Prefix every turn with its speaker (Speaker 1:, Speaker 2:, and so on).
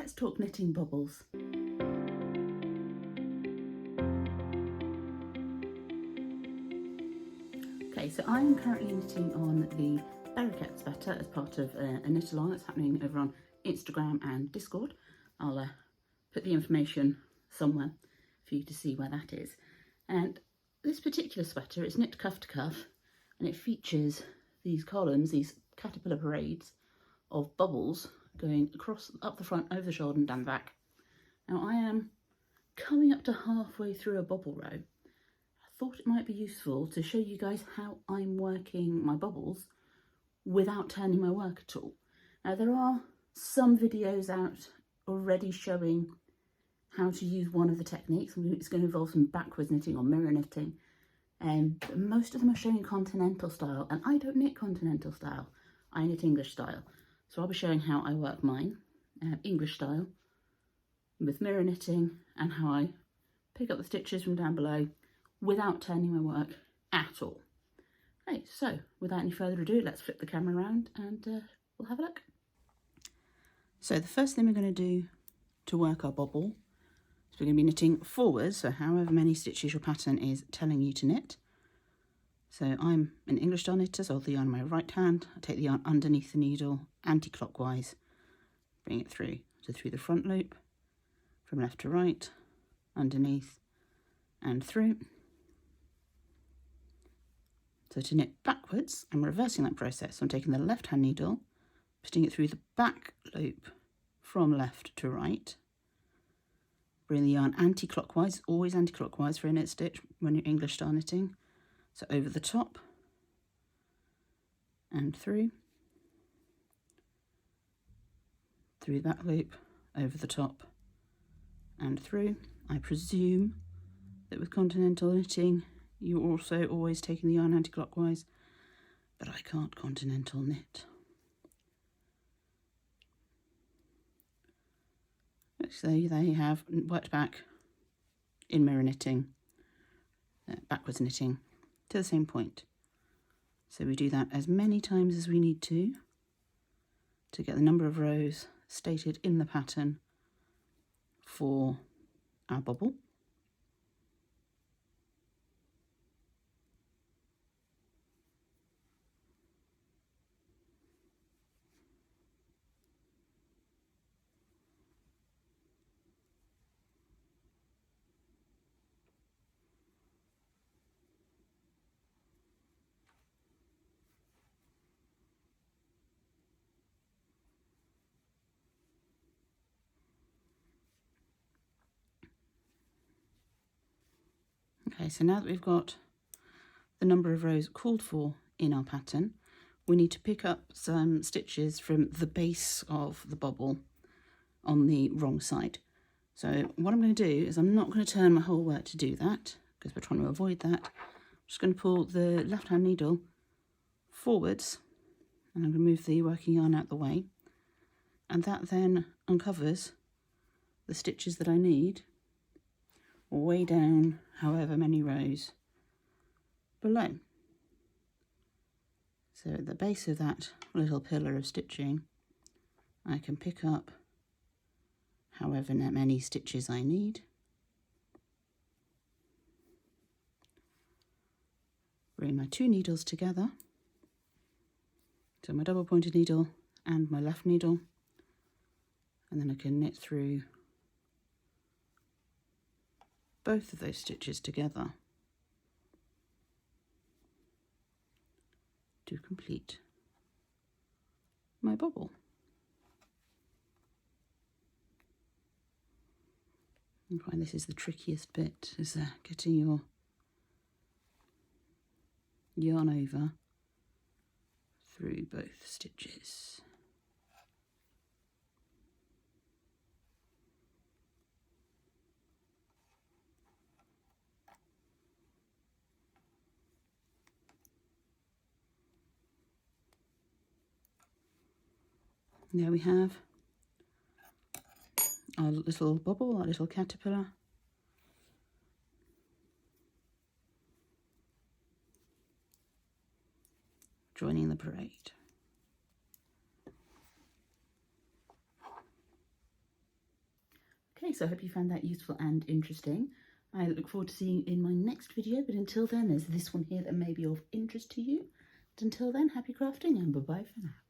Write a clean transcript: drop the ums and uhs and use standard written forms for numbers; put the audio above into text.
Speaker 1: let's talk knitting, Bobbles. Okay, so I'm currently knitting on the Berricat sweater as part of a knit along that's happening over on Instagram and Discord. I'll put the information somewhere for you to see where that is. And this particular sweater is knit cuff to cuff, and it features these columns, these caterpillar parades of bubbles going across, up the front, over the shoulder and down the back. Now I am coming up to halfway through a bubble row. I thought it might be useful to show you guys how I'm working my bubbles without turning my work at all. Now there are some videos out already showing how to use one of the techniques. It's going to involve some backwards knitting or mirror knitting. But most of them are showing continental style, and I don't knit continental style. I knit English style. So I'll be showing how I work mine, English style, with mirror knitting, and how I pick up the stitches from down below without turning my work at all. Okay, so without any further ado, let's flip the camera around and we'll have a look. So the first thing we're going to do to work our bobble is we're going to be knitting forwards, so however many stitches your pattern is telling you to knit. So I'm an English style knitter, so I'll hold the yarn in my right hand. I take the yarn underneath the needle, anti-clockwise, bring it through. So through the front loop, from left to right, underneath and through. So to knit backwards, I'm reversing that process. So I'm taking the left hand needle, putting it through the back loop from left to right. Bring the yarn anti-clockwise, always anti-clockwise for a knit stitch when you're English style knitting. So over the top and through that loop, over the top and through. I presume that with continental knitting you're also always taking the yarn anti-clockwise, but I can't continental knit. So there you have worked back in mirror knitting, backwards knitting to the same point. So we do that as many times as we need to get the number of rows stated in the pattern for our bobble. Okay, so now that we've got the number of rows called for in our pattern, we need to pick up some stitches from the base of the bobble on the wrong side. So what I'm going to do is I'm not going to turn my whole work to do that, because we're trying to avoid that. I'm just going to pull the left hand needle forwards, and I'm going to move the working yarn out the way, and that then uncovers the stitches that I need way down however many rows below. So at the base of that little pillar of stitching, I can pick up however many stitches I need. Bring my two needles together, so my double pointed needle and my left needle, and then I can knit through both of those stitches together to complete my bobble. I find this is the trickiest bit, is getting your yarn over through both stitches. There we have our little bobble, our little caterpillar. Joining the parade. so I hope you found that useful and interesting. I look forward to seeing you in my next video, but until then, there's this one here that may be of interest to you. But until then, happy crafting and bye-bye for now.